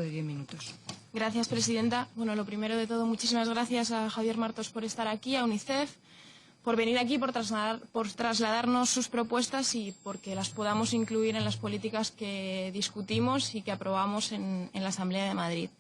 De 10 minutos. Gracias, presidenta. Bueno, lo primero de todo, muchísimas gracias a Javier Martos por estar aquí, a UNICEF, por venir aquí, por trasladarnos sus propuestas y porque las podamos incluir en las políticas que discutimos y que aprobamos en la Asamblea de Madrid.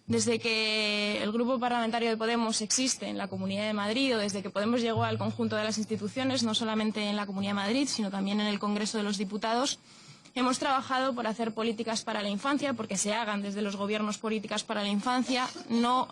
Desde que el Grupo Parlamentario de Podemos existe en la Comunidad de Madrid o desde que Podemos llegó al conjunto de las instituciones, no solamente en la Comunidad de Madrid, sino también en el Congreso de los Diputados, hemos trabajado por hacer políticas para la infancia, porque se hagan desde los gobiernos políticas para la infancia, no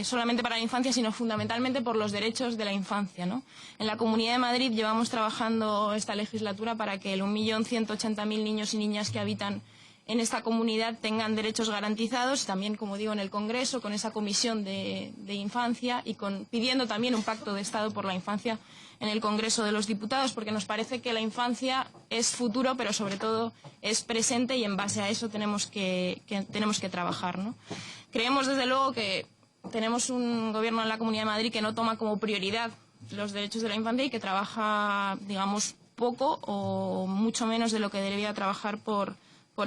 solamente para la infancia, sino fundamentalmente por los derechos de la infancia, ¿no? En la Comunidad de Madrid llevamos trabajando esta legislatura para que el 1.180.000 niños y niñas que habitan en esta comunidad tengan derechos garantizados, también, como digo, en el Congreso, con esa comisión de infancia y pidiendo también un pacto de Estado por la infancia en el Congreso de los Diputados, porque nos parece que la infancia es futuro, pero sobre todo es presente y en base a eso tenemos que trabajar, ¿no? Creemos, desde luego, que tenemos un gobierno en la Comunidad de Madrid que no toma como prioridad los derechos de la infancia y que trabaja, digamos, poco o mucho menos de lo que debería trabajar por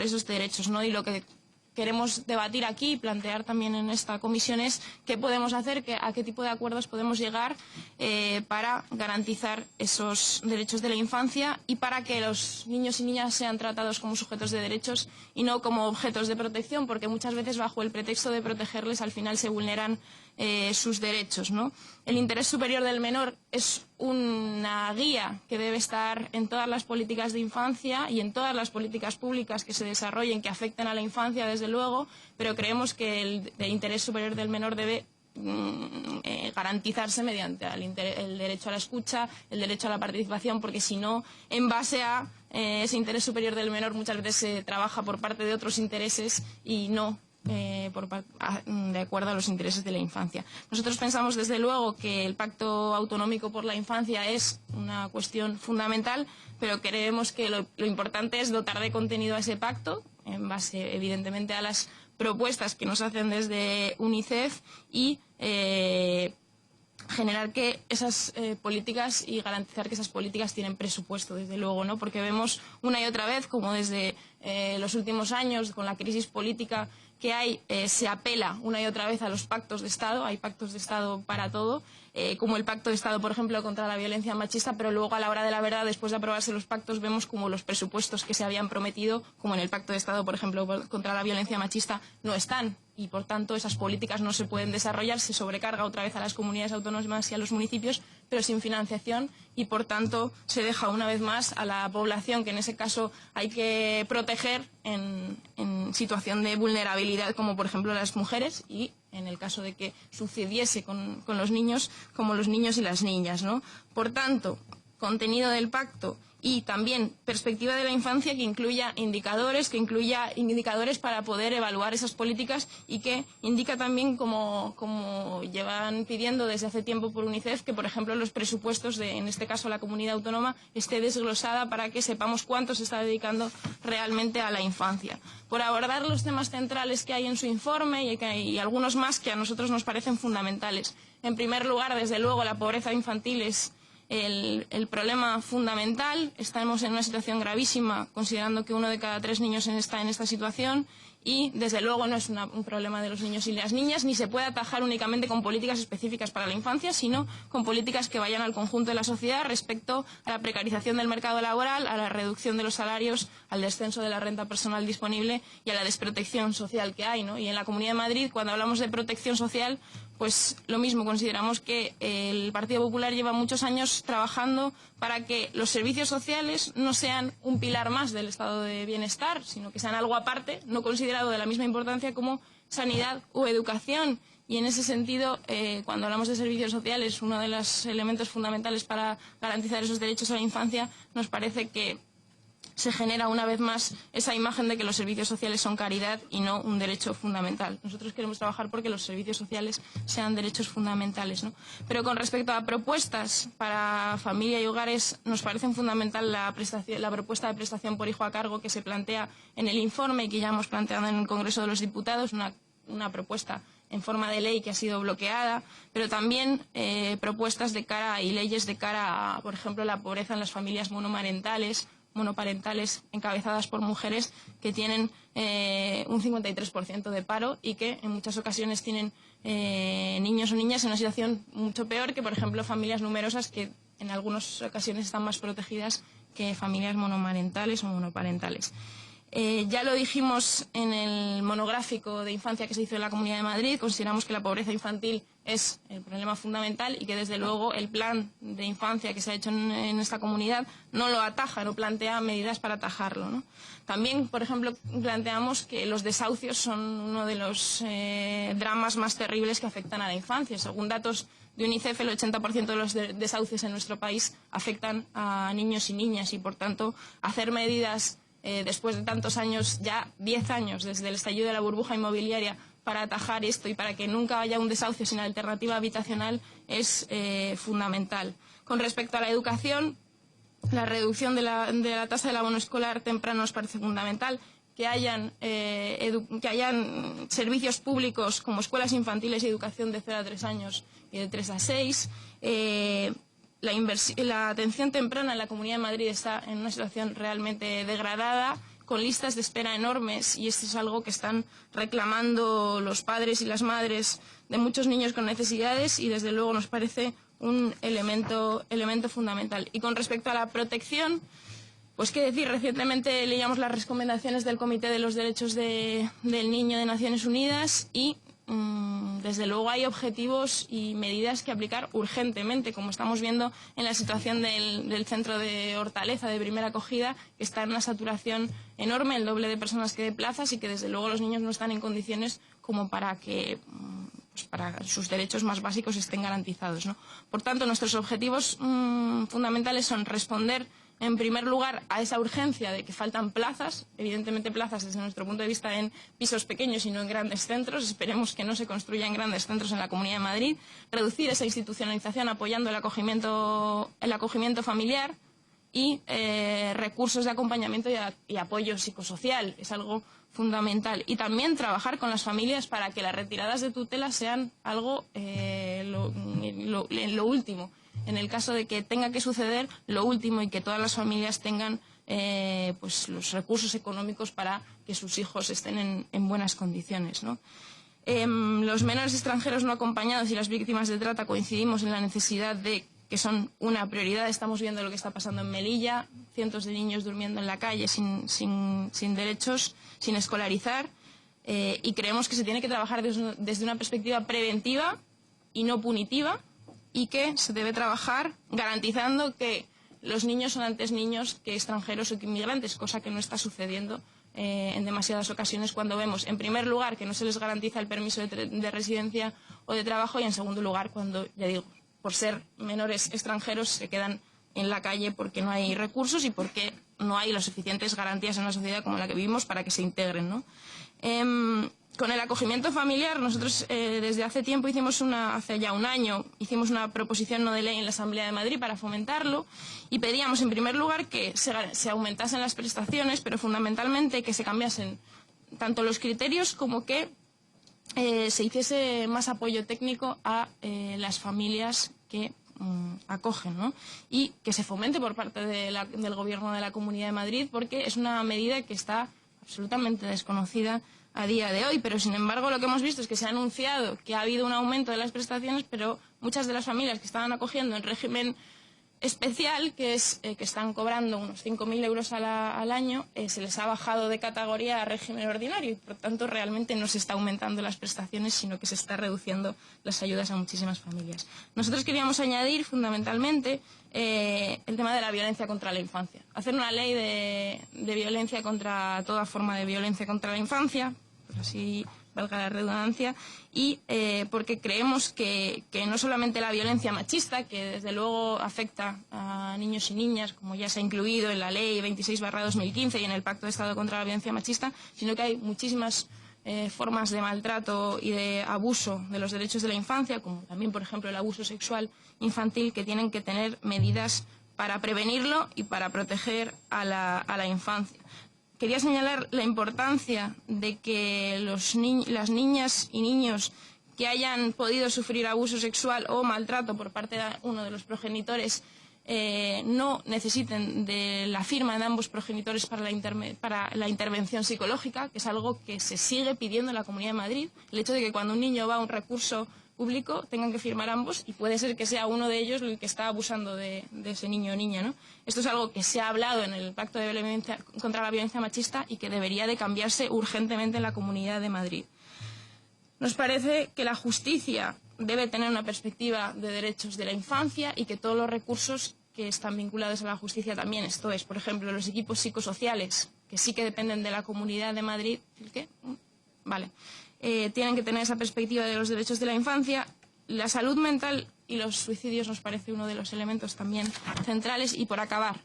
esos derechos, ¿no? Y lo que queremos debatir aquí y plantear también en esta comisión es qué podemos hacer, a qué tipo de acuerdos podemos llegar para garantizar esos derechos de la infancia y para que los niños y niñas sean tratados como sujetos de derechos y no como objetos de protección, porque muchas veces bajo el pretexto de protegerles al final se vulneran sus derechos, ¿no? El interés superior del menor es una guía que debe estar en todas las políticas de infancia y en todas las políticas públicas que se desarrollen que afecten a la infancia, desde luego, pero creemos que el interés superior del menor debe garantizarse mediante el derecho a la escucha, el derecho a la participación, porque si no, en base a ese interés superior del menor muchas veces se trabaja por parte de otros intereses y no de acuerdo a los intereses de la infancia. Nosotros pensamos, desde luego, que el Pacto Autonómico por la Infancia es una cuestión fundamental, pero creemos que lo importante es dotar de contenido a ese pacto, en base, evidentemente, a las propuestas que nos hacen desde UNICEF y generar que esas políticas y garantizar que esas políticas tienen presupuesto, desde luego, ¿no? Porque vemos una y otra vez como desde los últimos años, con la crisis política que hay, se apela una y otra vez a los pactos de Estado. Hay pactos de Estado para todo, como el Pacto de Estado, por ejemplo, contra la violencia machista, pero luego, a la hora de la verdad, después de aprobarse los pactos, vemos como los presupuestos que se habían prometido, como en el Pacto de Estado, por ejemplo, contra la violencia machista, no están. Y, por tanto, esas políticas no se pueden desarrollar, se sobrecarga otra vez a las comunidades autónomas y a los municipios, pero sin financiación, y, por tanto, se deja una vez más a la población, que en ese caso hay que proteger en situación de vulnerabilidad, como por ejemplo las mujeres, y en el caso de que sucediese con los niños, como los niños y las niñas, ¿no? Por tanto, contenido del pacto y también perspectiva de la infancia que incluya indicadores para poder evaluar esas políticas y que indica también, como llevan pidiendo desde hace tiempo por UNICEF, que, por ejemplo, los presupuestos de, en este caso, la comunidad autónoma esté desglosada para que sepamos cuánto se está dedicando realmente a la infancia. Por abordar los temas centrales que hay en su informe y algunos más que a nosotros nos parecen fundamentales. En primer lugar, desde luego, la pobreza infantil es el problema fundamental. Estamos en una situación gravísima, considerando que 1 de cada 3 niños está en esta situación, y desde luego no es un problema de los niños y las niñas, ni se puede atajar únicamente con políticas específicas para la infancia, sino con políticas que vayan al conjunto de la sociedad respecto a la precarización del mercado laboral, a la reducción de los salarios, al descenso de la renta personal disponible y a la desprotección social que hay, ¿no? Y en la Comunidad de Madrid, cuando hablamos de protección social, pues lo mismo, consideramos que el Partido Popular lleva muchos años trabajando para que los servicios sociales no sean un pilar más del estado de bienestar, sino que sean algo aparte, no considerado de la misma importancia como sanidad o educación. Y en ese sentido, cuando hablamos de servicios sociales, uno de los elementos fundamentales para garantizar esos derechos a la infancia, nos parece que se genera una vez más esa imagen de que los servicios sociales son caridad y no un derecho fundamental. Nosotros queremos trabajar porque los servicios sociales sean derechos fundamentales, ¿no? Pero con respecto a propuestas para familia y hogares, nos parece fundamental la propuesta de prestación por hijo a cargo que se plantea en el informe y que ya hemos planteado en el Congreso de los Diputados, una propuesta en forma de ley que ha sido bloqueada, pero también propuestas de cara y leyes de cara a, por ejemplo, la pobreza en las familias monomarentales monoparentales encabezadas por mujeres que tienen un 53% de paro y que en muchas ocasiones tienen niños o niñas en una situación mucho peor que, por ejemplo, familias numerosas que en algunas ocasiones están más protegidas que familias monomarentales o monoparentales. Ya lo dijimos en el monográfico de infancia que se hizo en la Comunidad de Madrid, consideramos que la pobreza infantil es el problema fundamental y que desde luego el plan de infancia que se ha hecho en esta comunidad no lo ataja, no plantea medidas para atajarlo, ¿no? También, por ejemplo, planteamos que los desahucios son uno de los dramas más terribles que afectan a la infancia. Según datos de UNICEF, el 80% de los desahucios en nuestro país afectan a niños y niñas y, por tanto, hacer medidas después de tantos años, ya 10 años desde el estallido de la burbuja inmobiliaria, para atajar esto y para que nunca haya un desahucio sin alternativa habitacional es fundamental. Con respecto a la educación, la reducción de la tasa del abono escolar temprano nos parece fundamental. Que hayan servicios públicos como escuelas infantiles y educación de 0 a 3 años y de 3 a 6. La atención temprana en la Comunidad de Madrid está en una situación realmente degradada, con listas de espera enormes, y esto es algo que están reclamando los padres y las madres de muchos niños con necesidades y desde luego nos parece un elemento fundamental. Y con respecto a la protección, pues qué decir, recientemente leíamos las recomendaciones del Comité de los Derechos del Niño de Naciones Unidas y desde luego hay objetivos y medidas que aplicar urgentemente, como estamos viendo en la situación del centro de Hortaleza de primera acogida, que está en una saturación enorme, el doble de personas que de plazas y que desde luego los niños no están en condiciones como para que para sus derechos más básicos estén garantizados, ¿no? Por tanto, nuestros objetivos fundamentales son responder en primer lugar a esa urgencia de que faltan plazas, evidentemente plazas desde nuestro punto de vista en pisos pequeños y no en grandes centros, esperemos que no se construyan grandes centros en la Comunidad de Madrid, reducir esa institucionalización apoyando el acogimiento familiar y recursos de acompañamiento y apoyo psicosocial, es algo fundamental. Y también trabajar con las familias para que las retiradas de tutela sean algo lo último. En el caso de que tenga que suceder, lo último, y que todas las familias tengan pues los recursos económicos para que sus hijos estén en buenas condiciones, ¿no? Los menores extranjeros no acompañados y las víctimas de trata coincidimos en la necesidad de que son una prioridad. Estamos viendo lo que está pasando en Melilla, cientos de niños durmiendo en la calle sin derechos, sin escolarizar, y creemos que se tiene que trabajar desde una perspectiva preventiva y no punitiva, y que se debe trabajar garantizando que los niños son antes niños que extranjeros o que inmigrantes, cosa que no está sucediendo en demasiadas ocasiones cuando vemos, en primer lugar, que no se les garantiza el permiso de residencia o de trabajo y, en segundo lugar, cuando, ya digo, por ser menores extranjeros se quedan en la calle porque no hay recursos y porque no hay las suficientes garantías en una sociedad como la que vivimos para que se integren, ¿no? Con el acogimiento familiar, nosotros desde hace tiempo hace ya un año, hicimos una proposición no de ley en la Asamblea de Madrid para fomentarlo y pedíamos en primer lugar que se aumentasen las prestaciones, pero fundamentalmente que se cambiasen tanto los criterios como que se hiciese más apoyo técnico a las familias que acogen, ¿no? Y que se fomente por parte del Gobierno de la Comunidad de Madrid, porque es una medida que está absolutamente desconocida a día de hoy, pero sin embargo lo que hemos visto es que se ha anunciado que ha habido un aumento de las prestaciones, pero muchas de las familias que estaban acogiendo en régimen especial, que están cobrando unos 5.000 euros al año, se les ha bajado de categoría a régimen ordinario y por tanto realmente no se está aumentando las prestaciones, sino que se está reduciendo las ayudas a muchísimas familias. Nosotros queríamos añadir fundamentalmente el tema de la violencia contra la infancia. Hacer una ley de violencia contra toda forma de violencia contra la infancia, pues así valga la redundancia, y porque creemos que no solamente la violencia machista, que desde luego afecta a niños y niñas, como ya se ha incluido en la Ley 26/2015 y en el Pacto de Estado contra la Violencia Machista, sino que hay muchísimas formas de maltrato y de abuso de los derechos de la infancia, como también, por ejemplo, el abuso sexual infantil, que tienen que tener medidas para prevenirlo y para proteger a la infancia. Quería señalar la importancia de que las niñas y niños que hayan podido sufrir abuso sexual o maltrato por parte de uno de los progenitores no necesiten de la firma de ambos progenitores para la intervención psicológica, que es algo que se sigue pidiendo en la Comunidad de Madrid. El hecho de que cuando un niño va a un recurso público tengan que firmar ambos, y puede ser que sea uno de ellos el que está abusando de ese niño o niña, ¿no? Esto es algo que se ha hablado en el Pacto de Violencia contra la Violencia Machista y que debería de cambiarse urgentemente en la Comunidad de Madrid. Nos parece que la justicia debe tener una perspectiva de derechos de la infancia y que todos los recursos que están vinculados a la justicia también, esto es, por ejemplo, los equipos psicosociales, que sí que dependen de la Comunidad de Madrid, ¿el qué? Vale. Tienen que tener esa perspectiva de los derechos de la infancia. La salud mental y los suicidios nos parece uno de los elementos también centrales. Y por acabar,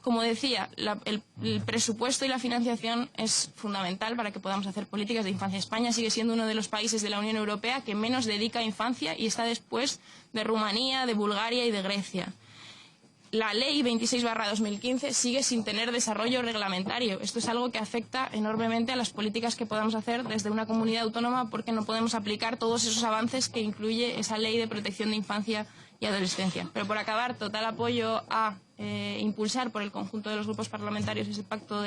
como decía, el presupuesto y la financiación es fundamental para que podamos hacer políticas de infancia. España sigue siendo uno de los países de la Unión Europea que menos dedica a infancia y está después de Rumanía, de Bulgaria y de Grecia. La Ley 26/2015 sigue sin tener desarrollo reglamentario. Esto es algo que afecta enormemente a las políticas que podamos hacer desde una comunidad autónoma, porque no podemos aplicar todos esos avances que incluye esa Ley de Protección de Infancia y Adolescencia. Pero por acabar, total apoyo a impulsar por el conjunto de los grupos parlamentarios ese pacto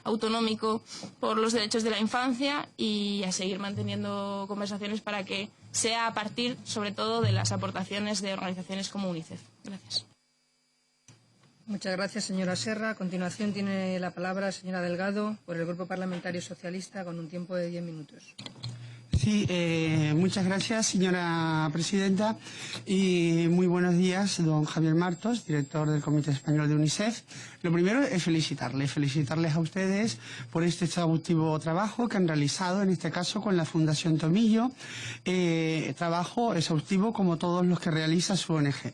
autonómico por los derechos de la infancia, y a seguir manteniendo conversaciones para que sea a partir, sobre todo, de las aportaciones de organizaciones como UNICEF. Gracias. Muchas gracias, señora Serra. A continuación tiene la palabra la señora Delgado por el Grupo Parlamentario Socialista, con un tiempo de 10 minutos. Sí, muchas gracias, señora presidenta, y muy buenos días, don Javier Martos, director del Comité Español de UNICEF. Lo primero es felicitarles a ustedes por este exhaustivo trabajo que han realizado, en este caso con la Fundación Tomillo, trabajo exhaustivo como todos los que realiza su ONG.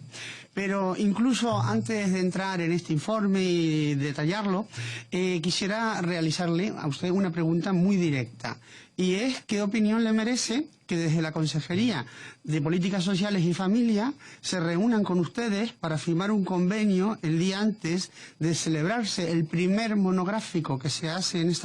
Pero incluso antes de entrar en este informe y detallarlo, quisiera realizarle a usted una pregunta muy directa. Y es, ¿qué opinión le merece que desde la Consejería de Políticas Sociales y Familia se reúnan con ustedes para firmar un convenio el día antes de celebrarse el primer monográfico que se hace en esta